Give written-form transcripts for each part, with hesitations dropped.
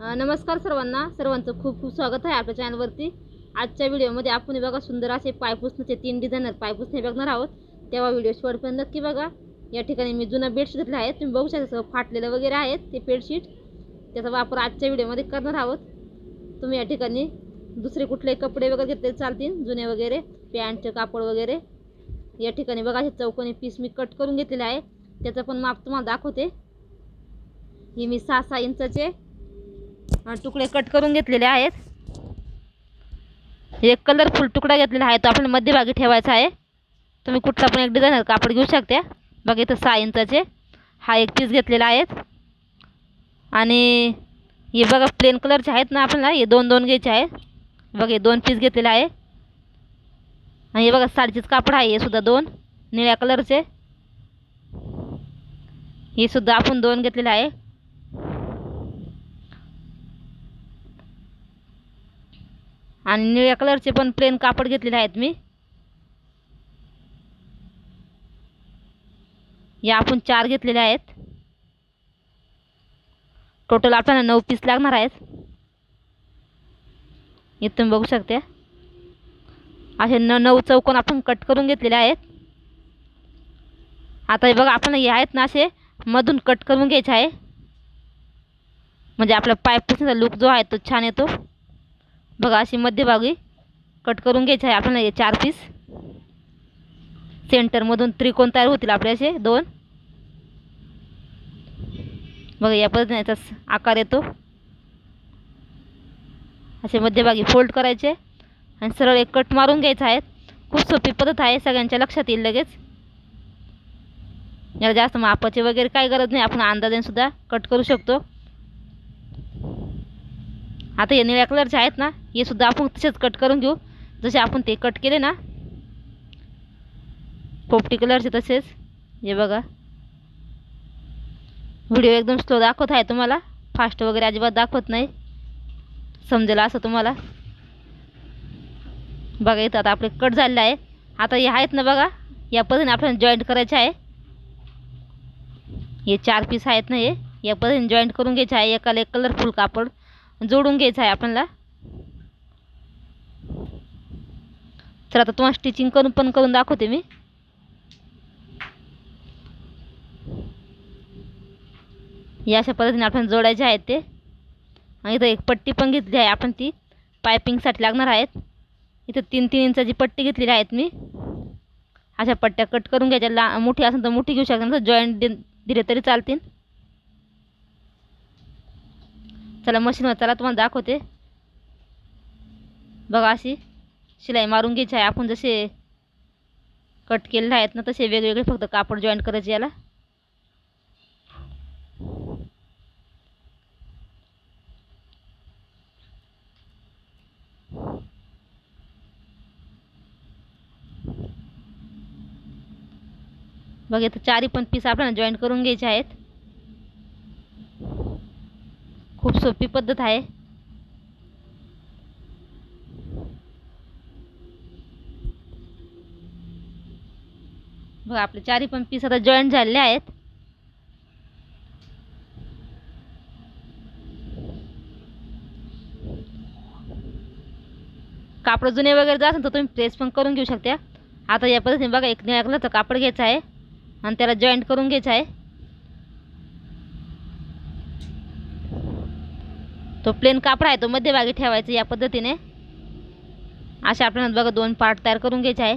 नमस्कार सर्वांचं खूप खूप स्वागत आहे आपल्या चॅनलवरती। आजच्या व्हिडिओमध्ये आपण बघा सुंदर असे पायपुसण्याचे 3 डिझायनर पायपुसणे बघणार आहोत। तेव्हा व्हिडिओ शेवटपर्यंत नक्की बघा। या ठिकाणी मी जुना बेडशीट घेतला आहे, तुम्ही बघू शकता फाटलेलं वगैरे आहेत ते बेडशीट, त्याचा वापर आजच्या व्हिडिओमध्ये करणार आहोत। तुम्ही या ठिकाणी दुसरे कुठले कपडे वगैरे घेतले चालतील, जुने वगैरे पॅन्ट कापड वगैरे। या ठिकाणी बघा हे चौकोनी पीस मी कट करून घेतलेले आहे, त्याचं पण माप तुम्हाला दाखवते। हे मी 6-6 इंचाचे तुकडे कट करून घेतलेले आहेत। एक कलरफुल तुकडा घेतलेला आहे, तो आपण मध्यभागी ठेवायचा आहे। तुम्ही कुठला पण एक डिझायनर कापड घेऊ शकता। बघा इथं 6 इंचाचे हा एक पीस घेतलेला आहे। आणि हे बघा प्लेन कलरचे आहेत ना, आपल्याला हे 2-2 घ्यायचे आहे। बघा हे 2 पीस घेतलेले आहे। आणि हे बघा साडीचेच कापड आहे, हे सुद्धा 2 निळ्या कलरचे, हे सुद्धा आपण 2 घेतलेले आहे। आणि निळ्या कलरचे पण प्लेन कापड घेतलेले आहेत मी। या आपण 4 घेतलेले आहेत। टोटल आपल्याला 9 पीस लागणार आहेत। इथे तुम्ही बघू शकता असे 9 चौकोन आपण कट करून घेतलेले आहेत। आता हे बघा आपण हे आहेत ना, असे मधून कट करून घ्यायचे आहे, म्हणजे आपला पायपुसण्याचा लुक जो आहे तो छान येतो। बघा अशी मध्यभागी कट करून घ्यायचे आहे आपल्याला हे 4 पीस। सेंटरमधून त्रिकोण तयार होतील आपले असे 2। बघा या पद्धतीने याचा आकार येतो। असे मध्यभागी फोल्ड करायचे आणि सरळ एक कट मारून घ्यायचा आहे। खूप सोपी पद्धत आहे, सगळ्यांच्या लक्षात येईल लगेच। याला जास्त मापाची वगैरे काही गरज नाही, आपण अंदाजाने सुद्धा कट करू शकतो। आता हे निळ्या कलरचे आहेत ना, हे सुद्धा आपण तसेच कट करून घेऊ, जसे आपण ते कट केले ना पोपटी कलरचे तसेच। हे बघा व्हिडिओ एकदम स्लो दाखवत आहे तुम्हाला, फास्ट वगैरे अजिबात दाखवत नाही, समजेल असं तुम्हाला। बघा इथं आता आपले कट झालेलं आहे। आता हे आहेत ना, बघा या पद्धतीने आपल्याला जॉईंट करायचे आहे। हे 4 पीस आहेत ना, हे या पद्धतीने जॉईंट करून घ्यायचे आहे। एकाला एक कलरफुल कापड जोडून घ्यायचं आहे आपल्याला। तर आता तुम्हाला स्टिचिंग करून दाखवते मी। या अशा पद्धतीने आपल्याला जोडायचे आहेत ते। आणि इथं एक पट्टी पण घेतली आहे आपण, ती पायपिंगसाठी लागणार आहेत। इथं 3-3 इंचाची पट्टी घेतलेली आहेत मी। अशा पट्ट्या कट करून घ्यायच्या, मोठी असेल तर मोठी घेऊ शकता, जॉईंट दिले तरी चालतील। चला मशीनवर चला तुम्हाला दाखवते। बघा अशी शिलाई मारून घ्यायची आहे आपण, जसे कट केलेले आहेत ना तसे वेगवेगळे, फक्त कापड जॉईंट करायचे याला। बघा इथं 4 पण पीस आपल्याला जॉईंट करून घ्यायचे आहेत। खूप सोपी पद्धत आहे। बघा आपले 4 पण पीस आता जॉईंट झालेले आहेत। कापड जुने वगैरे जर असेल तर तुम्ही प्रेस पण करून घेऊ शकता। आता या पद्धतीने बघा एक निळ्या कलरचं कापड घ्यायचं आहे आणि त्याला जॉईंट करून घ्यायचं आहे। तो प्लेन कापड आहे तो मध्यभागी ठेवायचा या पद्धतीने। अशा आपल्याला बघा 2 पार्ट तयार करून घ्यायचे आहे।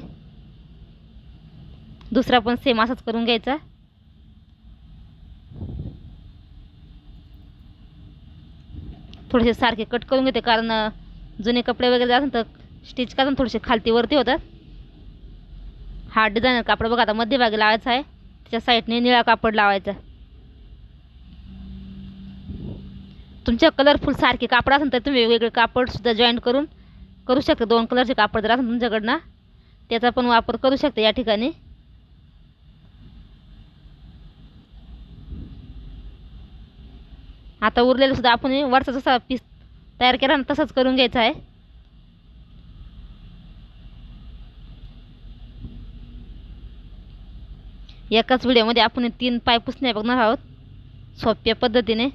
दुसरा पण सेम असंच करून घ्यायचा। थोडेसे सारखे कट करून घेते, कारण जुने कपडे वगैरे असेल तर स्टिच करताना थोडेसे खालती वरती होतात। हा डिझायनर कापड बघा आता मध्यभागी लावायचा आहे, त्याच्या साईडने निळा कापड लावायचा। तुमच्या कलरफुल सारखे कापड असेल तर तुम्ही वेगवेगळे कापड सुद्धा जॉईंट करू शकता। 2 कलरचे कापड जर असेल तुमच्याकडनं, त्याचा पण वापर करू शकता या ठिकाणी। आता उरलेलं सुद्धा आपण वरचा जसा पीस तयार केला ना तसंच करून घ्यायचा आहे। एकाच व्हिडिओमध्ये आपण 3 पायपुसणे बघणार आहोत सोप्या पद्धतीने।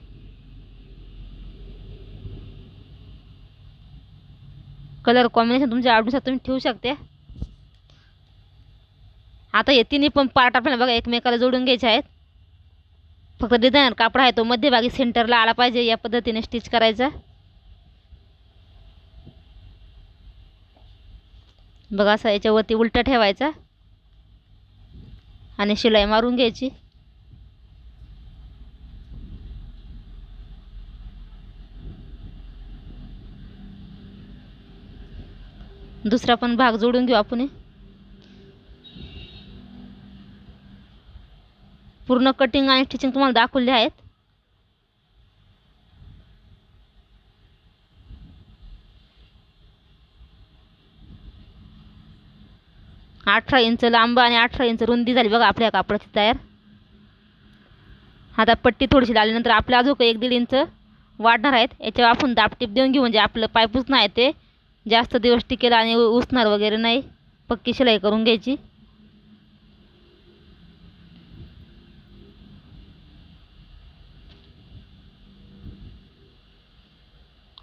कलर कॉम्बिनेशन तुमच्या आवडीनुसार तुम्ही ठेवू शकता. आता हे तिन्ही पण पार्ट आपल्याला बघा एकमेकाला जोडून घ्यायचे आहेत. फक्त डिझायनर कापड आहे तो मध्यभागी सेंटरला आला पाहिजे, या पद्धतीने स्टिच करायचा. बघा असं याच्यावरती उलटा ठेवायचा आणि शिलाई मारून घ्यायची. दुसरा पण भाग जोडून घेऊ आपण. पूर्ण कटिंग आणि स्टिचिंग तुम्हाला दाखवले आहेत. अठरा इंच लांब आणि 18 इंच रुंदी झाली बघा आपल्या कापडाची तयार. आता पट्टी थोडीशी लावल्यानंतर आपल्या अजून 1-1.5 इंच वाढणार आहेत. याच्यावर आपण दाबटीप देऊन घेऊ, म्हणजे आपलं पायपूस नाही ते जास्त दिवस टिकेल आणि उसणार वगैरे नाही. पक्की शिलाई करून घ्यायची.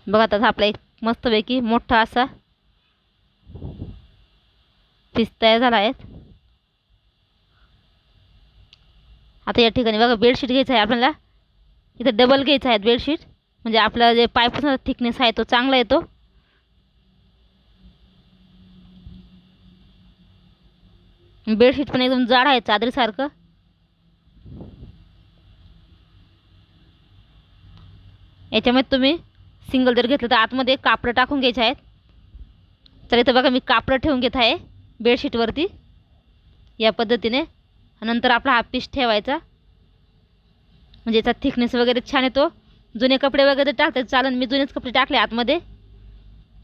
बघा आता आपला एक मस्तपैकी मोठा असा पीस तयार झाला आहे. आता या ठिकाणी बघा बेडशीट घ्यायचं आहे आपल्याला. इथं डबल घ्यायचं आहे बेडशीट, म्हणजे आपला जे पायपूसचा थिकनेस आहे तो चांगला येतो. बेडशीट पण एकदम जाड आहे चादरीसारखं. याच्यामध्ये तुम्ही सिंगल जर घेतलं तर आतमध्ये कापड टाकून घ्यायचे आहेत. तर इथं बघा मी कापड ठेवून घेत आहे बेडशीटवरती या पद्धतीने. नंतर आपला हा पीस ठेवायचा, म्हणजे याचा थिकनेस वगैरे छान येतो. जुने कपडे वगैरे टाकतात चालन, मी जुनेच कपडे टाकले आतमध्ये.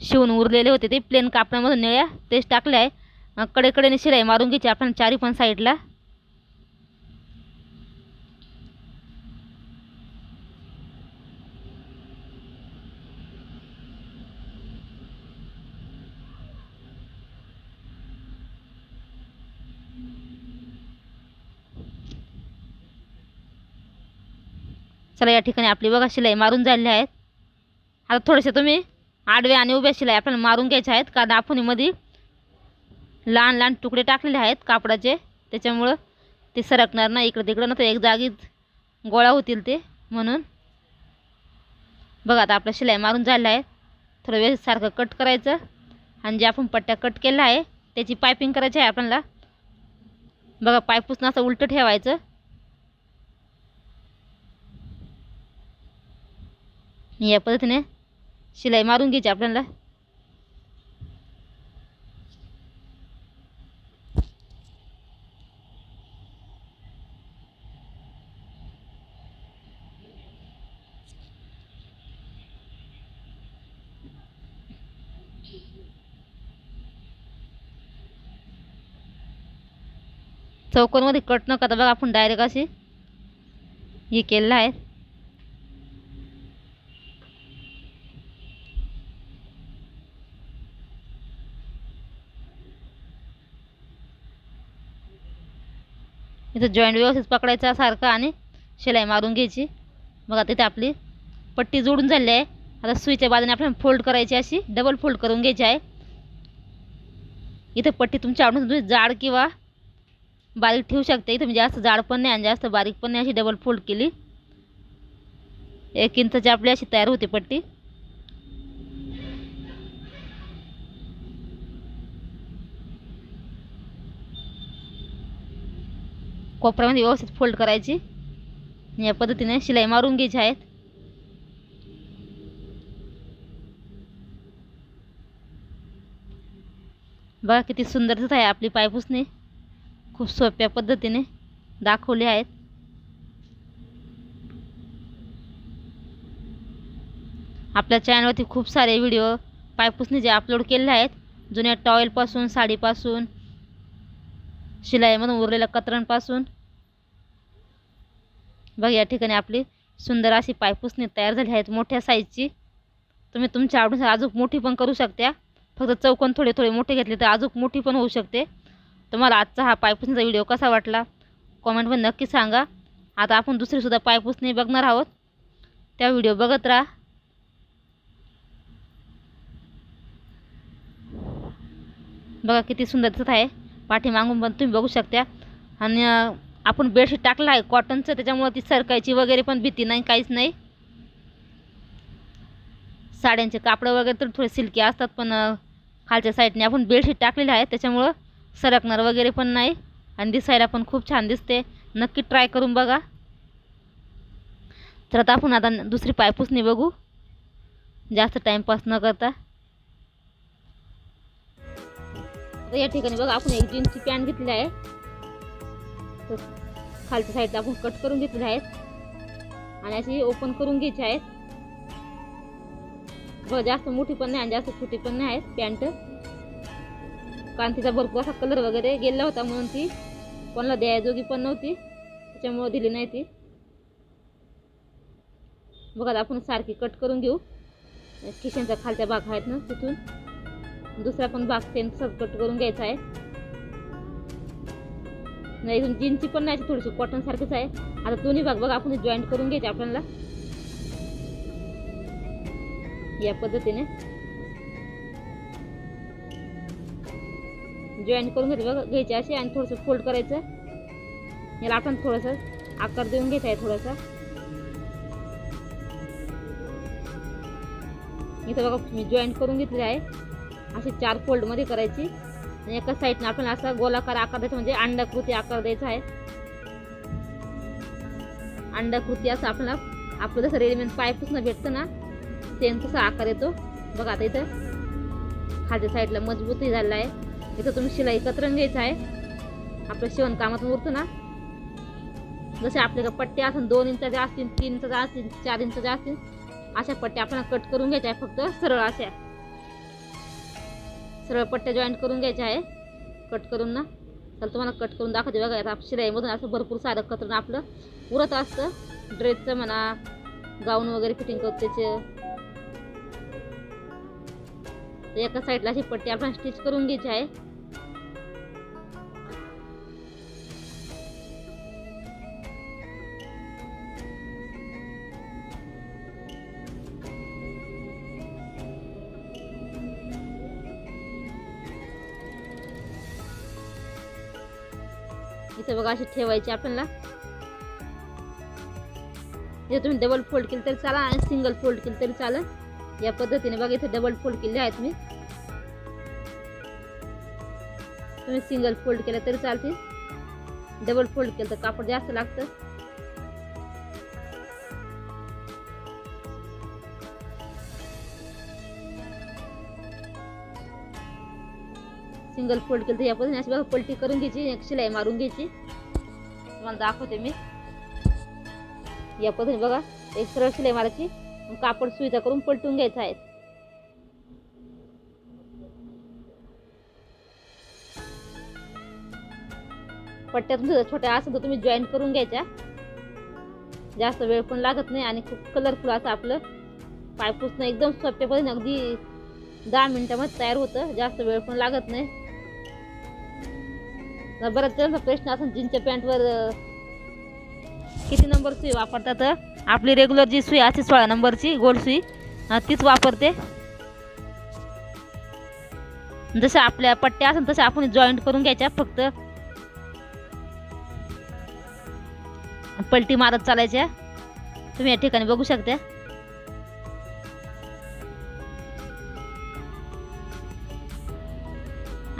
शिवून उरलेले होते ते प्लेन कापडामधून निळ्या तेच टाकले आहे. कडेकडेने शिलाई मारून घ्यायची आपण चारी पण साईडला. चला या ठिकाणी आपली बघा शिलाई मारून झालेली आहेत. आता थोडेसे तुम्ही आडव्या आणि उभ्या शिलाई आपल्याला मारून घ्यायच्या आहेत, कारण आपण मध्ये लहान लहान तुकडे टाकलेले आहेत कापडाचे, त्याच्यामुळं ते सरकणार नाही इकडे तिकडं, नंतर एक जागीच गोळा होतील ते, म्हणून. बघा आता आपल्या शिलाई मारून झालेलं आहे. थोडं व्यवस्थित सारखं कट करायचं आणि जे आपण पट्ट्या कट केला आहे त्याची पायपिंग करायची आहे आपल्याला. बघा पायपूसन असं उलटं ठेवायचं. या पद्धतीने शिलाई मारून घ्यायची आपल्याला. चौकोनमध्ये कट न करता बघा आपण डायरेक्ट अशी हे केलेलं आहे. इथं जॉईंट व्यवस्थित पकडायचा सारखा आणि शिलाई मारून घ्यायची. बघा तिथे आपली पट्टी जोडून झाली आहे. आता सुईच्या बाजूने आपल्याला फोल्ड करायची, अशी डबल फोल्ड करून घ्यायची आहे. इथे पट्टी तुमच्या आवडीनुसार तुम्ही जाड किंवा बारीक ठेवू शकता. इथे मी जास्त जाड पण नाही आणि जास्त बारीक पण नाही, अशी डबल फोल्ड केली. 1 इंचाची आपली अशी तयार होते पट्टी. कोपऱ्यामध्ये व्यवस्थित फोल्ड करायची. या पद्धतीने शिलाई मारून घ्यायची आहेत. बघा किती सुंदर दिसत आहे आपली पायपुसणी. खूप सोप्या पद्धतीने दाखवले आहेत. आपल्या चॅनलवरती खूप सारे व्हिडिओ पायपुसणीचे अपलोड केलेले आहेत. जुन्या टॉवेलपासून, साडीपासून, शिलाईमधून उरलेल्या कतरांपासून. बघा या ठिकाणी आपली सुंदर अशी पायपुसणी तयार झाली आहे मोठ्या साईजची. तुम्ही तुमच्या आवडीनुसार अजून मोठी पण करू शकता. फक्त चौकोन थोडे थोडे मोठे घेतले तर अजून मोठी पण होऊ शकते. तुम्हाला आजचा हा पायपुसणीचा व्हिडिओ कसा वाटला कॉमेंटमध्ये नक्की सांगा. आता आपण दुसरीसुद्धा पायपुसणी बघणार आहोत, त्या व्हिडिओ बघत राहा. बघा किती सुंदर दिसत आहे. पाठीमागून पण तुम्ही बघू शकता. आणि आपण बेडशीट टाकलं आहे कॉटनचं, त्याच्यामुळे ती सरकायची वगैरे पण भीती नाही, काहीच नाही. साड्यांचे कापड वगैरे तर थोडे सिल्की असतात, पण खालच्या साईडने आपण बेडशीट टाकलेले आहे, त्याच्यामुळं सरकणार वगैरे पण नाही आणि दिसायला पण खूप छान दिसते. नक्की ट्राय करून बघा. तर आता आपण आता दुसरी पायपुसणी बघू, जास्त टाइमपास न करता. तर या ठिकाणी बघा आपण एक जीन्सची पॅन्ट घेतलेली आहे. तर खालच्या साईडला आपण कट करून घेतलेले आहेत आणि अशी ओपन करून घ्यायची आहेत. बघा जास्त मोठी पण नाही आणि जास्त छोटी पण नाही आहे पॅन्ट, कारण तिचा भरपूर असा कलर वगैरे गेला होता, म्हणून ती कोणाला द्यायजोगी पण नव्हती, त्याच्यामुळे दिली नाही ती. बघा आपण सारखी कट करून घेऊ. खिशांचा खालच्या भाग आहेत ना, तिथून दुसरा पण भाग सेम तसाच कट करून घ्यायचा आहे. नाही इथून जीन्सची पण नाही, थोडीशी कॉटन सारखंच आहे. आता दोन्ही भाग बघा आपण जॉईंट करून घ्यायचे आपल्याला या पद्धतीने. जॉईंट करून घ्यायचे असे आणि थोडंसं फोल्ड करायचं. याला आपण थोडंसं आकार देऊन घ्यायचा आहे थोडासा. इथं बघा मी जॉईंट करून घेतलेले आहे. असे 4 फोल्डमध्ये करायची आणि एका साईडने आपल्याला असा गोलाकार आकार द्यायचा, म्हणजे अंडाकृती आकार द्यायचा आहे. अंडाकृती असं आपल्याला आपलं जसं रेडीमेड पायपुसणं भेटतं ना, सेम तसा आकार येतो. बघा आता इथं खालच्या साईडला मजबूतही झालेला आहे. इथं तुम्ही शिलाई कतरण घ्यायचं आहे. आपलं शिवणकामातून उरतं ना, जसे आपल्या पट्ट्या असतील 2 इंचाच्या असतील, 3 इंचाच्या असतील, 4 इंचाच्या असतील, अशा पट्ट्या आपल्याला कट करून घ्यायच्या आहे. फक्त सरळ अशा सरळ पट्ट्या जॉईंट करून घ्यायच्या आहे कट करून ना. तर तुम्हाला कट करून दाखवते बघा. आता शिलाईमधून असं भरपूर सारं कतरण आपलं उरत असतं, ड्रेसचं म्हणा, गाऊन वगैरे फिटिंग करतो त्याचे. तर एका साईडला अशी पट्टी आपण स्टिच करून घ्यायची आहे. इथं बघा अशी ठेवायची आपल्याला. इथे तुम्ही डबल फोल्ड केली तरी चालेल आणि सिंगल फोल्ड केली तरी चालेल. या पद्धतीने बघा इथे डबल फोल्ड केले आहेत मी. तुम्ही सिंगल फोल्ड केलं तरी चालते, डबल फोल्ड केलं तर कापड जास्त लागतं. सिंगल फोल्ड केलं तर या पद्धतीने अशी बघा पलटी करून घ्यायची, एक शिलाई मारून घ्यायची. तुम्हाला दाखवते मी. या पद्धतीने बघा एक सरळ शिलाई मारायची, कापड सुईचा करून पलटून घ्यायचा आहे. पट्ट्या तुमच्या छोट्या असेल तर तुम्ही जॉईंट करून घ्यायच्या. जास्त वेळ पण लागत नाही आणि खूप कलरफुल असं आपलं पायपुसणं एकदम सोप्या पद्धतीने अगदी 10 मिनिटांमध्ये तयार होतं. जास्त वेळ पण लागत नाही. बऱ्याच जणांचा प्रश्न असेल जीन्सच्या पॅन्टवर किती नंबर सुई वापरतात. आपली रेग्युलर जी सुई असते 16 नंबरची गोल सुई तीच वापरते. जसं आपल्या पट्ट्या असेल तसं आपण जॉईंट करून घ्यायच्या, फक्त पलटी मारत चालायच्या. तुम्ही या ठिकाणी बघू शकता.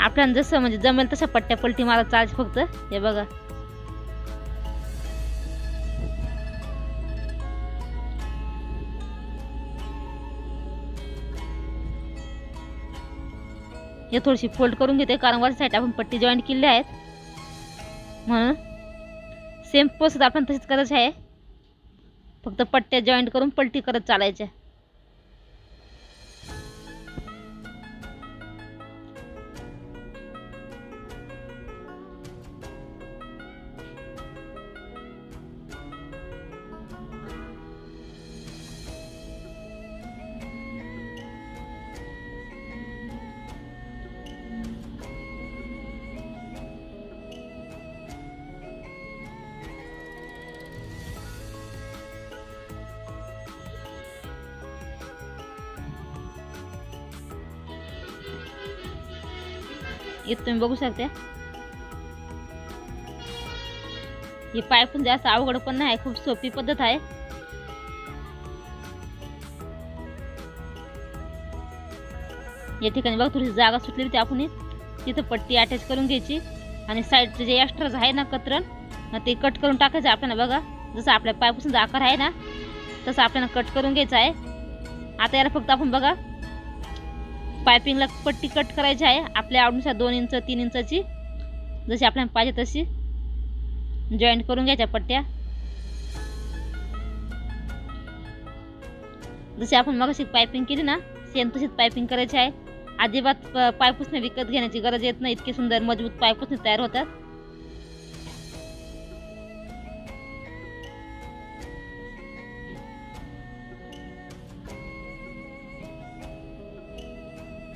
आपल्याला जसं म्हणजे जमेल तशा पट्ट्या पलटी मारत चालायच्या फक्त. हे बघा हे थोडीशी फोल्ड करून घेते, कारण वरच्या साईड आपण पट्टी जॉईंट केली आहेत म्हणून. सेम प्रोसेस आपण तशीच करायची आहे, फक्त पट्ट्या जॉईंट करून पलटी करत चालायच्या. इथं तुम्ही बघू शकता. ही पाईप जास्त अवघड पण नाही, खूप सोपी पद्धत आहे. या ठिकाणी बघा थोडी जागा सुटलेली होती, आपण तिथं पट्टी अटॅच करून घ्यायची आणि साईडचे जे एक्स्ट्राच आहे ना कतरण ते कट करून टाकायचं आपल्याला. बघा जसं आपल्या पाईपासून आकार आहे ना तसं आपल्याला कट करून घ्यायचं आहे. आता याला फक्त आपण बघा पायपिंगला पट्टी कट करायची आहे आपल्या आवडीनुसार 2 इंच 3 इंचाची जशी आपल्याला पाहिजे तशी जॉईंट करून घ्यायच्या पट्ट्या. जशी आपण मगाशी पायपिंग केली ना सेम तशीच पायपिंग करायची आहे. अजिबात पायपुसणे विकत घेण्याची गरज येत नाही, इतके सुंदर मजबूत पायपुसणे तयार होतात.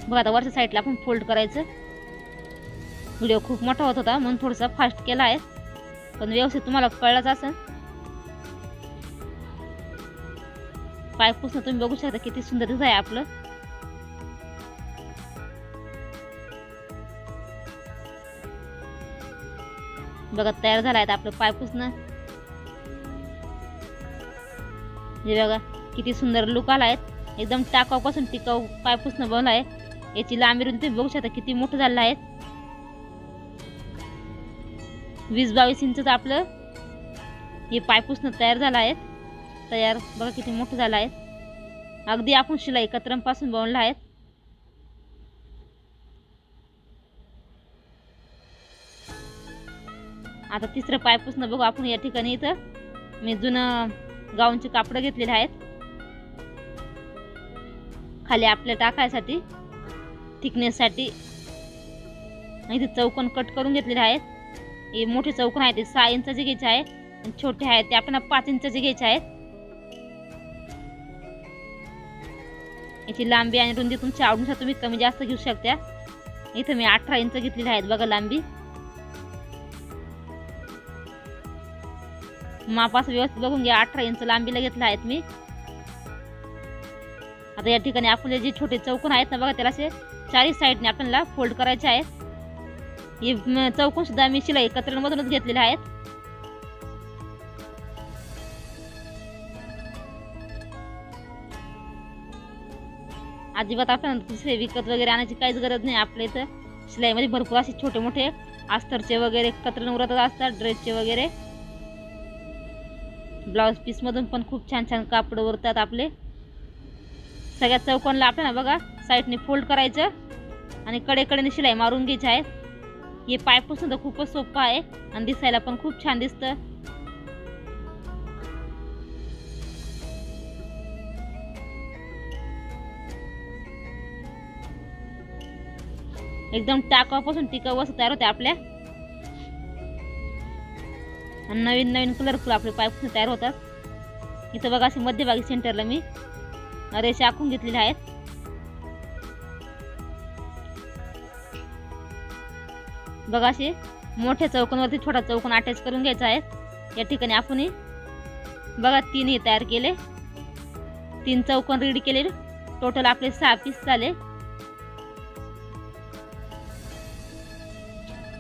बघा आता वरच्या साईडला आपण फोल्ड करायचं. व्हिडिओ खूप मोठा होत होता म्हणून थोडासा फास्ट केला आहे, पण व्यवस्थित तुम्हाला कळलंच असेल. पायपुसणं तुम्ही बघू शकता किती सुंदर दिसत आहे आपलं. बघा तयार झालं आहे आपलं पायपुसणं. हे बघा किती सुंदर लुक आला आहे. एकदम टाकाऊपासून टिकाऊ पायपुसणं बनवलं आहे. याची लांबी रुंदी तुम्ही बघू शकता किती मोठं झालं आहे. 20-22 इंच आपलं हे पायपुसणं तयार झालं आहे. तयार बघा किती मोठं झालं आहे. अगदी आपण शिलाई कतरंपासून बनवलं आहे. आता तिसरं पायपुसणं बघू आपण. या ठिकाणी इथं मी जुनं गाऊनचे कापड घेतलेले आहेत खाली आपल्या टाकायसाठी थिकनेससाठी. इथे चौकोन कट करून घेतलेले आहेत. हे मोठे चौकोन आहेत ते 6 इंचाचे घ्यायचे आहे आणि छोटे आहेत ते आपल्याला 5 इंचाचे घ्यायचे आहेत. याची लांबी आणि रुंदी तुमच्या आवडीनुसार तुम्ही कमी जास्त घेऊ शकता. इथं मी 18 इंच घेतलेले आहेत बघा लांबी. माप असं व्यवस्थित बघून घ्या. 18 इंच लांबीला घेतलं आहेत मी. आता या ठिकाणी आपले जे छोटे चौकोन आहेत ना बघा त्याला असे 4 साईडने आपल्याला फोल्ड करायचे आहेत. हे चौकोन सुद्धा मी शिलाई कतरणमधूनच घेतलेले आहेत. अजिबात आपल्याला दुसरे विकत वगैरे आणायची काहीच गरज नाही. आपल्या इथं शिलाईमध्ये भरपूर असे छोटे मोठे अस्तरचे वगैरे कतरण उरतच असतात, ड्रेसचे वगैरे. ब्लाउज पीस मधून पण खूप छान छान कापड उरतात आपले. सगळ्या चौकोनला आपल्याला बघा साईडने फोल्ड करायचं आणि कडेकडेने शिलाई मारून घ्यायची आहे. हे पायपुसणं तर खूपच सोपं आहे आणि दिसायला पण खूप छान दिसतं. एकदम टाकापासून टिकाऊ वस्तू तयार होते आपल्या. आणि नवीन नवीन कलरफुल आपले पायपुसणे तयार होतात. इथं बघा असे मध्यभागी सेंटरला मी रेषा आखून घेतलेल्या आहेत. बघा असे मोठ्या चौकोनवरती छोटा चौकोन अटॅच करून घ्यायचा आहे. या ठिकाणी आपण बघा 3 हे तयार केले, 3 चौकोन रेडी केले. टोटल आपले 6 पीस झाले.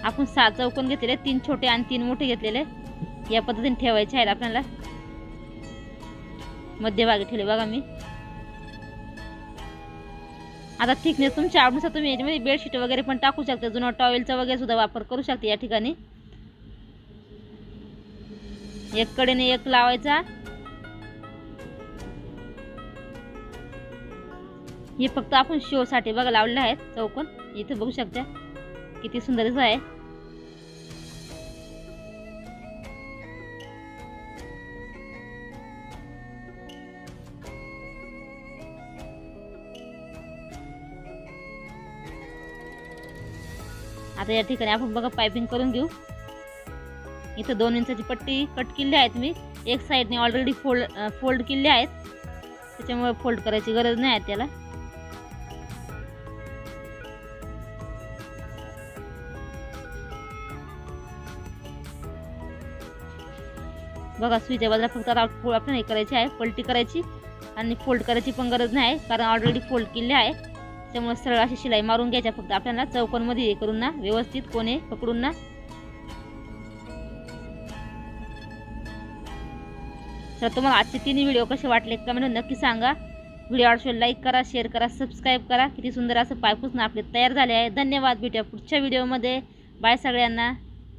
आपण 6 चौकोन घेतलेले, 3 छोटे आणि 3 मोठे घेतलेले. या पद्धतीने ठेवायचे आहेत आपल्याला. मध्यभागी ठेवले बघा मी. आता थिकनेस तुमच्या आवडीनुसार तुम्ही याच्यामध्ये बेडशीट वगैरे पण टाकू शकता. जुनं टॉवेलचा वगैरे सुद्धा वापर करू शकता. या ठिकाणी एक कडेने एक लावायचा. हे फक्त आपण शो साठी बघा लावलेले आहेत चौकोन. इथे बघू शकता किती सुंदर दिसत आहे. आता या ठिकाणी आपण बघा पायपिंग करून घेऊ. इथं 2 इंचाची पट्टी कट केली आहेत मी. एक साईडने ऑलरेडी फोल्ड केले आहेत, त्याच्यामुळे फोल्ड करायची गरज नाही आहे त्याला. बघा सुईच्या बाजूला फक्त आपल्याला हे करायची आहे, पलटी करायची आणि फोल्ड करायची पण गरज नाही कारण ऑलरेडी फोल्ड केले आहे. त्यामुळे सरळ अशी शिलाई मारून घ्यायच्या फक्त आपल्याला चौकोनमध्ये हे करून ना व्यवस्थित कोणे पकडून ना. तर तुम्हाला आजचे तिन्ही व्हिडिओ कसे वाटले कमेंट नक्की सांगा. व्हिडिओ आवडल्यास लाईक करा, शेअर करा, सबस्क्राईब करा. किती सुंदर असं पायपुसणं आपले तयार झाले आहे. धन्यवाद. भेटूया पुढच्या व्हिडिओमध्ये. बाय सगळ्यांना.